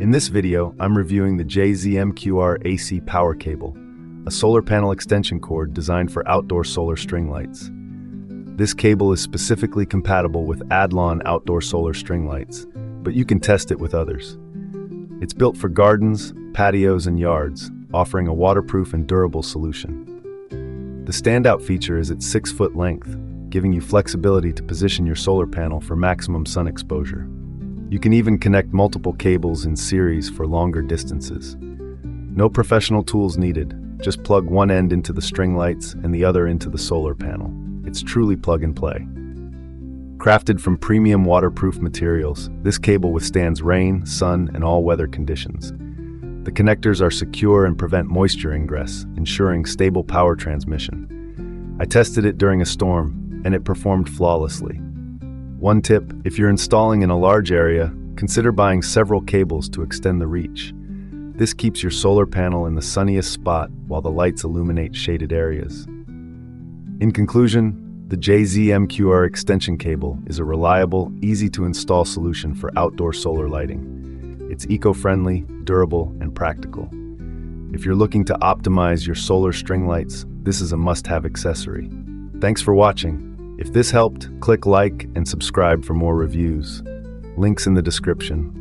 In this video, I'm reviewing the J-ZMQER AC power cable, a solar panel extension cord designed for outdoor solar string lights. This cable is specifically compatible with Addlon outdoor solar string lights, but you can test it with others. It's built for gardens, patios, and yards, offering a waterproof and durable solution. The standout feature is its 6-foot length, giving you flexibility to position your solar panel for maximum sun exposure. You can even connect multiple cables in series for longer distances. No professional tools needed, just plug one end into the string lights and the other into the solar panel. It's truly plug and play. Crafted from premium waterproof materials, this cable withstands rain, sun, and all weather conditions. The connectors are secure and prevent moisture ingress, ensuring stable power transmission. I tested it during a storm, and it performed flawlessly. One tip, if you're installing in a large area, consider buying several cables to extend the reach. This keeps your solar panel in the sunniest spot while the lights illuminate shaded areas. In conclusion, the J-ZMQER extension cable is a reliable, easy-to-install solution for outdoor solar lighting. It's eco-friendly, durable, and practical. If you're looking to optimize your solar string lights, this is a must-have accessory. Thanks for watching. If this helped, click like and subscribe for more reviews. Links in the description.